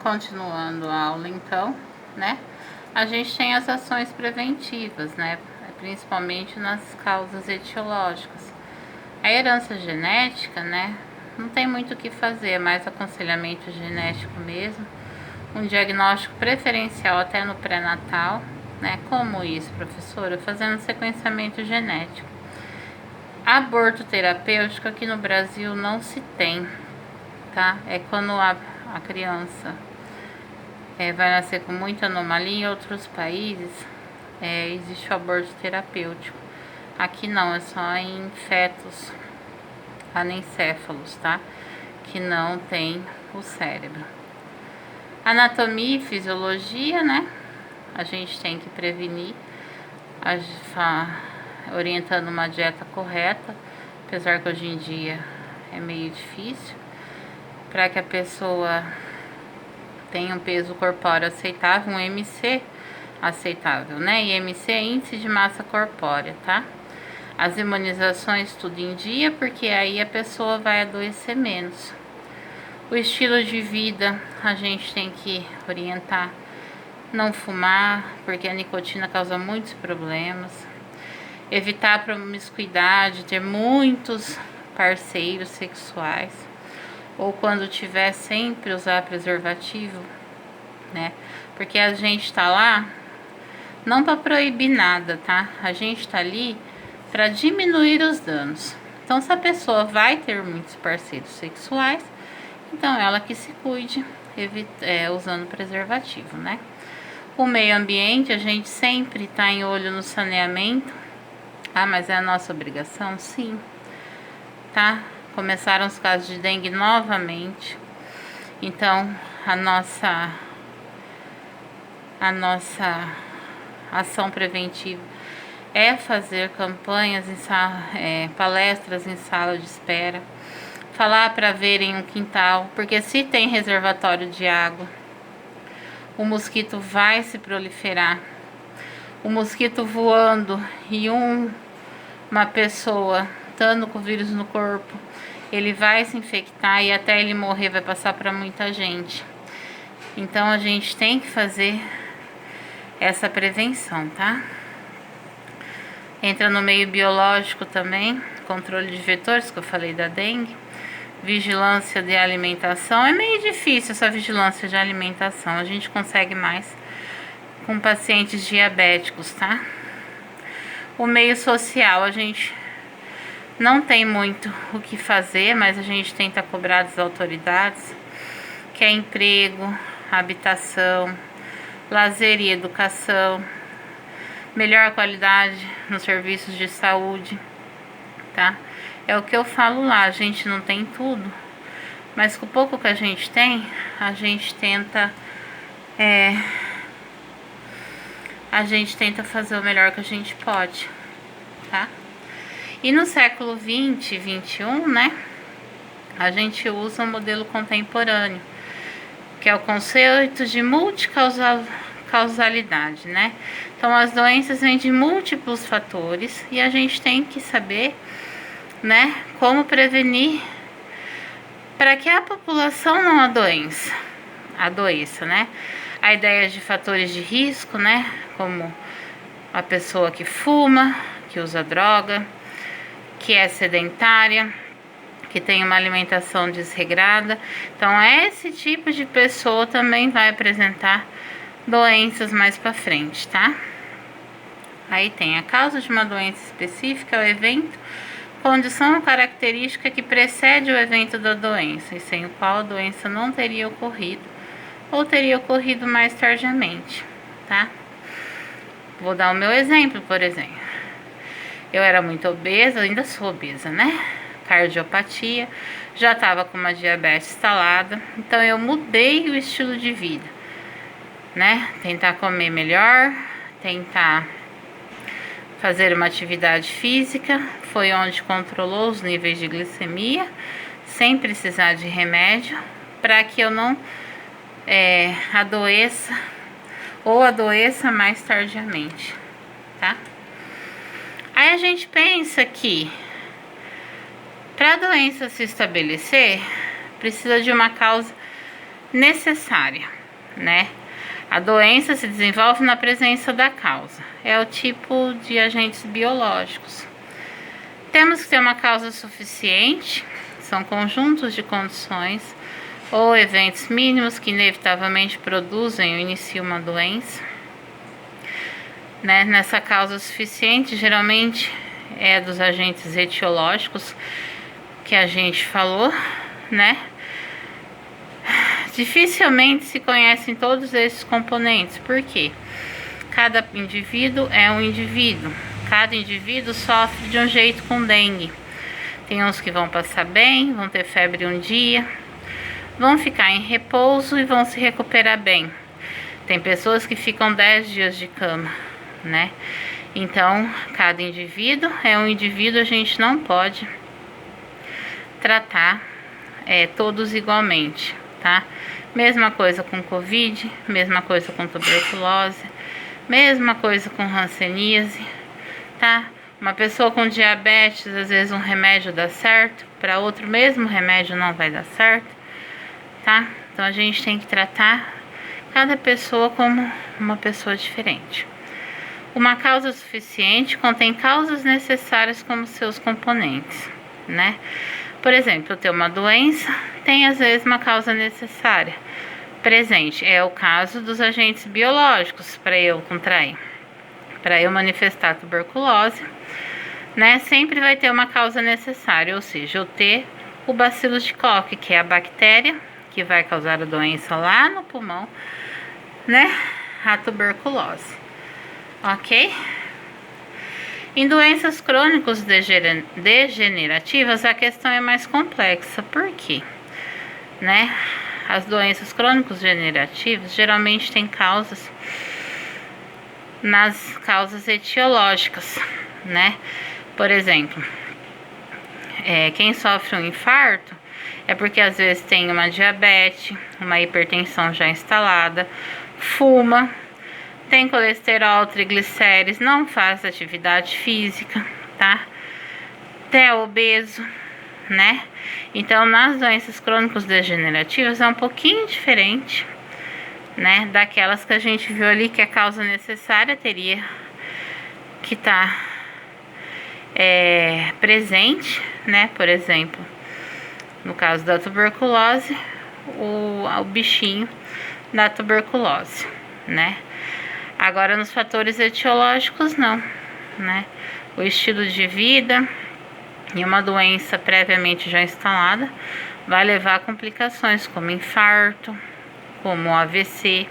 Continuando a aula então, né? A gente tem as ações preventivas, né? Principalmente nas causas etiológicas. A herança genética, né? Não tem muito o que fazer, é mais aconselhamento genético mesmo. Um diagnóstico preferencial até no pré-natal, né? Como isso, professora? Fazendo sequenciamento genético. Aborto terapêutico aqui no Brasil não se tem, tá? É quando a criança vai nascer com muita anomalia. Em outros países existe o aborto terapêutico. Aqui não, é só em fetos anencéfalos, tá? Que não tem o cérebro. Anatomia e fisiologia, né? A gente tem que prevenir, orientando uma dieta correta, apesar que hoje em dia é meio difícil, para que a pessoa tenha um peso corpóreo aceitável, um IMC aceitável, né? IMC é índice de massa corpórea, tá? As imunizações tudo em dia, porque aí a pessoa vai adoecer menos. O estilo de vida, a gente tem que orientar não fumar, porque a nicotina causa muitos problemas. Evitar a promiscuidade, ter muitos parceiros sexuais, ou quando tiver, sempre usar preservativo, né? Porque a gente tá lá não para proibir nada, tá? A gente tá ali para diminuir os danos. Então, se a pessoa vai ter muitos parceiros sexuais, então ela que se cuide, usando preservativo, né? O meio ambiente, a gente sempre tá em olho no saneamento. Ah, mas é a nossa obrigação? Sim, tá? Começaram os casos de dengue novamente. Então, a nossa ação preventiva é fazer campanhas palestras em sala de espera, falar para verem um quintal, porque se tem reservatório de água, o mosquito vai se proliferar. O mosquito voando e uma pessoa estando com o vírus no corpo, ele vai se infectar e até ele morrer vai passar para muita gente. Então a gente tem que fazer essa prevenção, tá? Entra no meio biológico também, controle de vetores, que eu falei da dengue, vigilância de alimentação. É meio difícil essa vigilância de alimentação, a gente consegue mais com pacientes diabéticos, tá? O meio social, a gente não tem muito o que fazer, mas a gente tenta cobrar das autoridades, que é emprego, habitação, lazer e educação, melhor qualidade nos serviços de saúde, tá? É o que eu falo lá, a gente não tem tudo, mas com o pouco que a gente tem, a gente tenta fazer o melhor que a gente pode, tá? E no século 20 e 21, né, a gente usa o modelo contemporâneo, que é o conceito de multicausalidade, né? Então, as doenças vêm de múltiplos fatores e a gente tem que saber, né, como prevenir para que a população não adoeça, né? A ideia de fatores de risco, né, como a pessoa que fuma, que usa droga, que é sedentária, que tem uma alimentação desregrada. Então, esse tipo de pessoa também vai apresentar doenças mais para frente, tá? Aí tem a causa de uma doença específica, o evento, condição ou característica que precede o evento da doença, e sem o qual a doença não teria ocorrido, ou teria ocorrido mais tardiamente, tá? Vou dar o meu exemplo, por exemplo. Eu era muito obesa, ainda sou obesa, né? Cardiopatia, já estava com uma diabetes instalada, então eu mudei o estilo de vida, né? Tentar comer melhor, tentar fazer uma atividade física, foi onde controlou os níveis de glicemia, sem precisar de remédio, para que eu não adoeça ou adoeça mais tardiamente, tá? Aí a gente pensa que para a doença se estabelecer, precisa de uma causa necessária, né? A doença se desenvolve na presença da causa. É o tipo de agentes biológicos. Temos que ter uma causa suficiente, são conjuntos de condições ou eventos mínimos que inevitavelmente produzem ou iniciam uma doença. Né? Nessa causa suficiente, geralmente é dos agentes etiológicos que a gente falou, né? Dificilmente se conhecem todos esses componentes, porque cada indivíduo é um indivíduo. Cada indivíduo sofre de um jeito com dengue. Tem uns que vão passar bem, vão ter febre um dia, vão ficar em repouso e vão se recuperar bem. Tem pessoas que ficam 10 dias de cama, né? Então, cada indivíduo é um indivíduo, a gente não pode tratar todos igualmente, tá? Mesma coisa com Covid, mesma coisa com tuberculose, mesma coisa com hanseníase, tá? Uma pessoa com diabetes, às vezes um remédio dá certo, para outro mesmo remédio não vai dar certo, tá? Então a gente tem que tratar cada pessoa como uma pessoa diferente. Uma causa suficiente contém causas necessárias como seus componentes, né? Por exemplo, eu tenho uma doença, tem às vezes uma causa necessária presente. É o caso dos agentes biológicos para eu contrair. Para eu manifestar tuberculose, né? Sempre vai ter uma causa necessária, ou seja, eu ter o bacillus de Koch, que é a bactéria que vai causar a doença lá no pulmão, né? A tuberculose. Ok? Em doenças crônicas degenerativas, a questão é mais complexa. Por quê? Né? As doenças crônicas degenerativas geralmente têm causas nas causas etiológicas, né? Por exemplo, quem sofre um infarto é porque às vezes tem uma diabetes, uma hipertensão já instalada, fuma, tem colesterol, triglicérides, não faz atividade física, tá? É obeso, né? Então, nas doenças crônicas degenerativas é um pouquinho diferente, né? Daquelas que a gente viu ali que a causa necessária teria que estar presente, né? Por exemplo, no caso da tuberculose, o bichinho da tuberculose, né? Agora, nos fatores etiológicos, não, né? O estilo de vida e uma doença previamente já instalada vai levar a complicações como infarto, como AVC,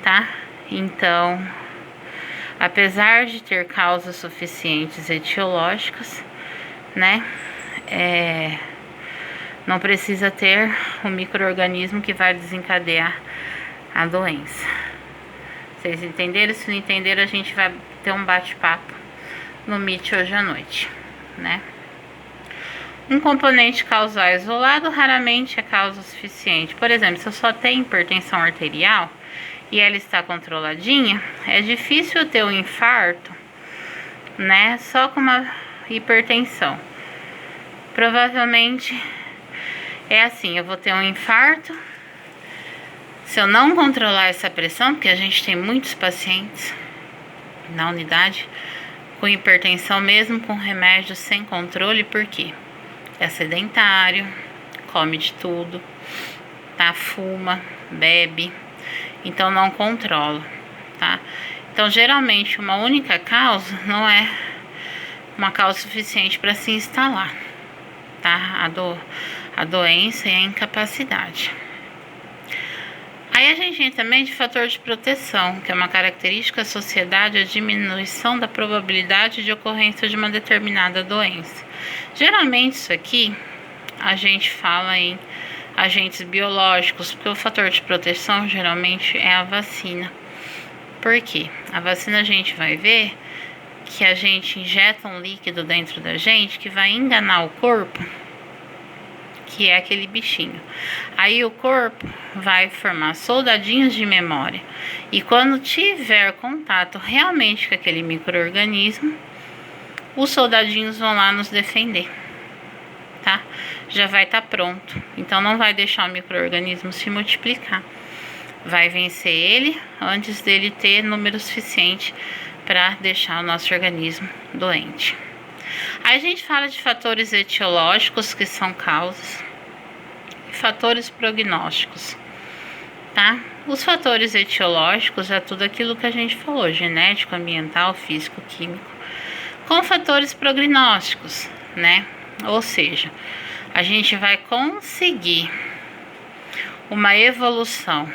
tá? Então, apesar de ter causas suficientes etiológicas, né? Não precisa ter o micro-organismo que vai desencadear a doença. Vocês entenderam? Se não entenderam, a gente vai ter um bate-papo no Meet hoje à noite, né? Um componente causal isolado raramente é causa suficiente. Por exemplo, se eu só tenho hipertensão arterial e ela está controladinha, é difícil eu ter um infarto, né? Só com uma hipertensão. Provavelmente é assim, eu vou ter um infarto. Se eu não controlar essa pressão, porque a gente tem muitos pacientes na unidade com hipertensão, mesmo com remédio sem controle, por quê? É sedentário, come de tudo, tá? Fuma, bebe, então não controla, tá? Então, geralmente, uma única causa não é uma causa suficiente para se instalar, tá? A doença e a incapacidade. Aí a gente entra também de fator de proteção, que é uma característica da sociedade, a diminuição da probabilidade de ocorrência de uma determinada doença. Geralmente isso aqui a gente fala em agentes biológicos, porque o fator de proteção geralmente é a vacina. Por quê? A vacina a gente vai ver que a gente injeta um líquido dentro da gente que vai enganar o corpo, que é aquele bichinho. Aí o corpo vai formar soldadinhos de memória. E quando tiver contato realmente com aquele micro-organismo, os soldadinhos vão lá nos defender, tá? já vai estar pronto. Então não vai deixar o micro-organismo se multiplicar. Vai vencer ele antes dele ter número suficiente para deixar o nosso organismo doente. Aí a gente fala de fatores etiológicos, que são causas, e fatores prognósticos, tá? Os fatores etiológicos é tudo aquilo que a gente falou, genético, ambiental, físico, químico, com fatores prognósticos, né? Ou seja, a gente vai conseguir uma evolução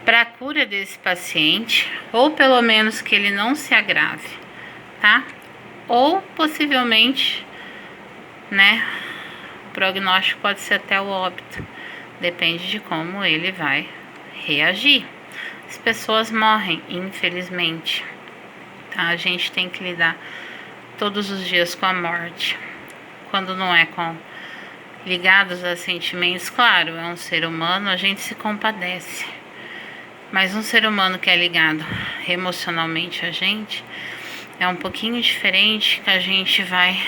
para a cura desse paciente, ou pelo menos que ele não se agrave, tá? Ou possivelmente, né, o prognóstico pode ser até o óbito, depende de como ele vai reagir. As pessoas morrem, infelizmente, tá? A gente tem que lidar todos os dias com a morte. Quando não é ligados a sentimentos, claro, é um ser humano, a gente se compadece. Mas um ser humano que é ligado emocionalmente a gente, é um pouquinho diferente, que a gente vai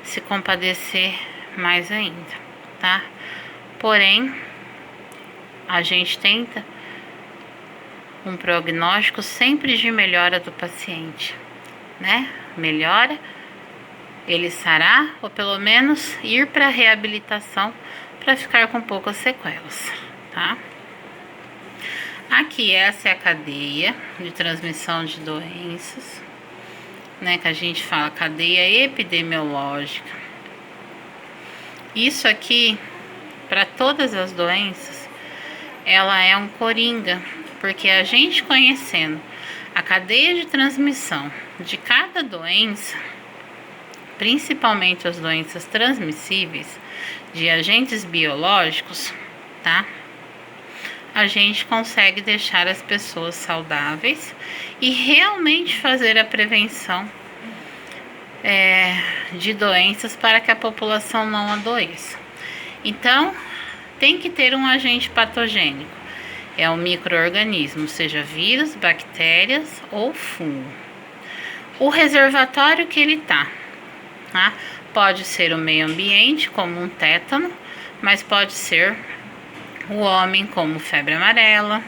se compadecer mais ainda, tá? Porém, a gente tenta um prognóstico sempre de melhora do paciente, né? Melhora, ele sarar, ou pelo menos ir para a reabilitação para ficar com poucas sequelas, tá? Aqui, essa é a cadeia de transmissão de doenças, né, que a gente fala cadeia epidemiológica. Isso aqui, para todas as doenças, ela é um coringa, porque a gente conhecendo a cadeia de transmissão de cada doença, principalmente as doenças transmissíveis de agentes biológicos, tá? A gente consegue deixar as pessoas saudáveis e realmente fazer a prevenção de doenças para que a população não adoeça. Então, tem que ter um agente patogênico. É um micro-organismo, seja vírus, bactérias ou fungo. O reservatório que ele tá? Pode ser o meio ambiente, como um tétano, mas pode ser o homem, como febre amarela,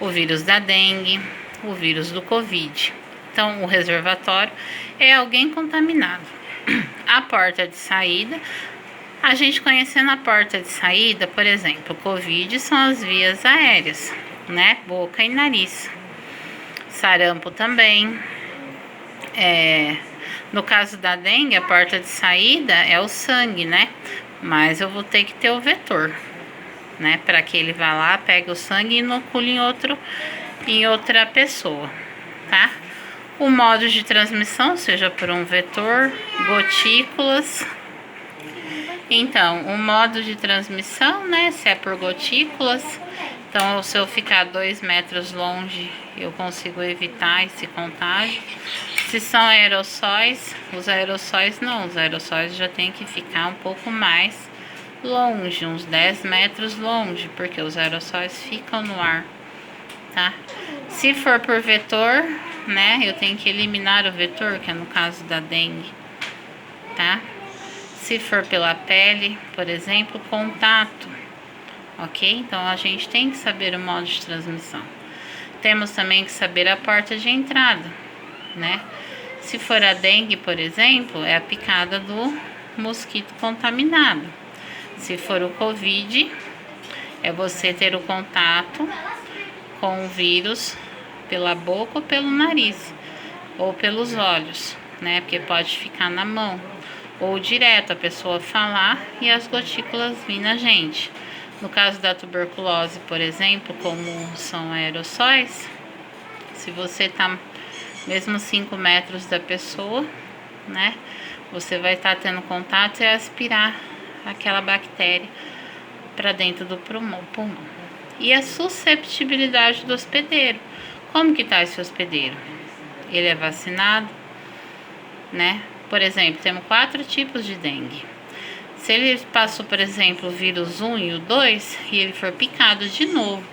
o vírus da dengue, o vírus do Covid. Então, o reservatório é alguém contaminado. A porta de saída, a gente conhecendo a porta de saída, por exemplo, o Covid são as vias aéreas, né? Boca e nariz. Sarampo também. No caso da dengue, a porta de saída é o sangue, né? Mas eu vou ter que ter o vetor, né? Para que ele vá lá, pegue o sangue e inocule em outra pessoa, tá? O modo de transmissão, seja por um vetor, gotículas. Então, o modo de transmissão, né? Se é por gotículas, então se eu ficar 2 metros longe, eu consigo evitar esse contágio. Se são aerossóis, os aerossóis já tem que ficar um pouco mais longe, uns 10 metros longe, porque os aerossóis ficam no ar, tá? Se for por vetor, né, eu tenho que eliminar o vetor, que é no caso da dengue, tá? Se for pela pele, por exemplo, contato, ok? Então, a gente tem que saber o modo de transmissão. Temos também que saber a porta de entrada, né? Se for a dengue, por exemplo, é a picada do mosquito contaminado. Se for o Covid, é você ter o contato com o vírus pela boca ou pelo nariz, ou pelos olhos, né? Porque pode ficar na mão, ou direto a pessoa falar e as gotículas vir na gente. No caso da tuberculose, por exemplo, como são aerossóis, se você tá mesmo 5 metros da pessoa, né? Você vai estar tendo contato e aspirar aquela bactéria para dentro do pulmão. E a susceptibilidade do hospedeiro. Como que tá esse hospedeiro? Ele é vacinado, né? Por exemplo, temos 4 tipos de dengue. Se ele passou, por exemplo, o vírus 1 e o 2 e ele for picado de novo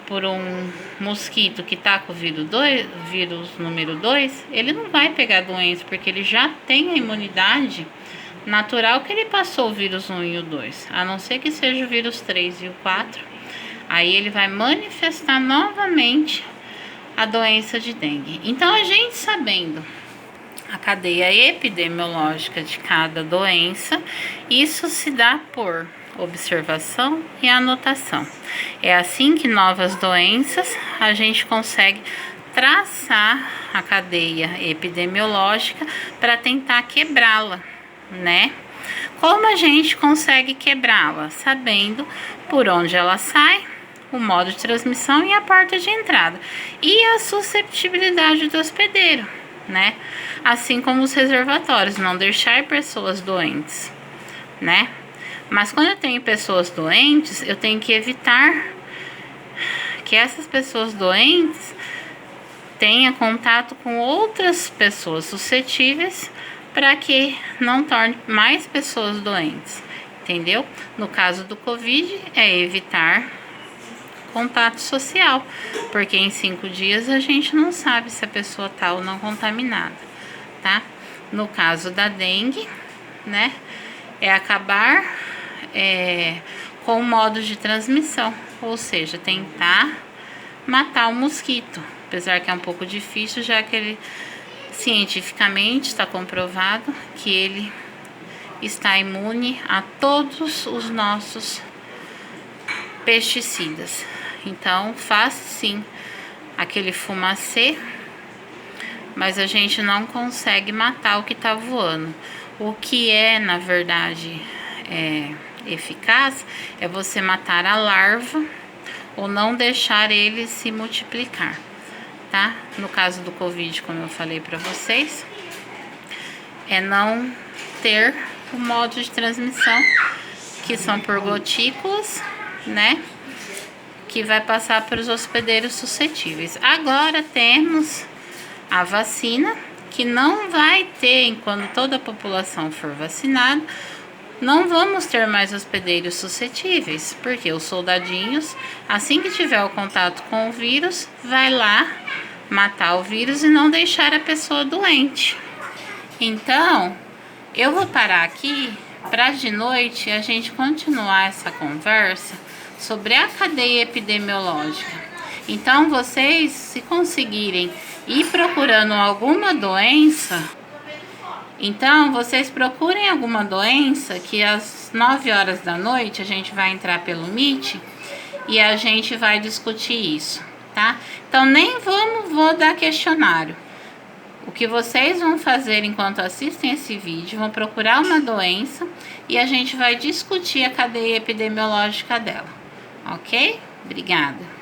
por um mosquito que tá com o vírus número 2, ele não vai pegar doença, porque ele já tem a imunidade natural que ele passou o vírus 1 e o 2, a não ser que seja o vírus 3 e o 4, aí ele vai manifestar novamente a doença de dengue. Então, a gente sabendo a cadeia epidemiológica de cada doença, isso se dá por observação e anotação. É assim que novas doenças a gente consegue traçar a cadeia epidemiológica para tentar quebrá-la, né? Como a gente consegue quebrá-la? Sabendo por onde ela sai, o modo de transmissão e a porta de entrada. E a susceptibilidade do hospedeiro, né? Assim como os reservatórios, não deixar pessoas doentes, né? Mas quando eu tenho pessoas doentes, eu tenho que evitar que essas pessoas doentes tenham contato com outras pessoas suscetíveis, para que não torne mais pessoas doentes, entendeu? No caso do Covid, é evitar contato social, porque em 5 dias a gente não sabe se a pessoa tá ou não contaminada, tá? No caso da dengue, né, é acabar com o modo de transmissão, ou seja, tentar matar o mosquito, apesar que é um pouco difícil, já que ele cientificamente está comprovado que ele está imune a todos os nossos pesticidas. Então, faz sim aquele fumacê, mas a gente não consegue matar o que está voando. O que é, na verdade, eficaz é você matar a larva ou não deixar ele se multiplicar, tá? No caso do Covid, como eu falei para vocês, é não ter o modo de transmissão, que são por gotículas, né? Que vai passar para os hospedeiros suscetíveis. Agora temos a vacina, que não vai ter, enquanto toda a população for vacinada, não vamos ter mais hospedeiros suscetíveis, porque os soldadinhos, assim que tiver o contato com o vírus, vai lá matar o vírus e não deixar a pessoa doente. Então, eu vou parar aqui para de noite a gente continuar essa conversa sobre a cadeia epidemiológica. Então, vocês, se conseguirem ir procurando alguma doença, então vocês procurem alguma doença, que às 9 horas da noite a gente vai entrar pelo Meet e a gente vai discutir isso, tá? Então, nem vou dar questionário. O que vocês vão fazer enquanto assistem esse vídeo, vão procurar uma doença e a gente vai discutir a cadeia epidemiológica dela, ok? Obrigada.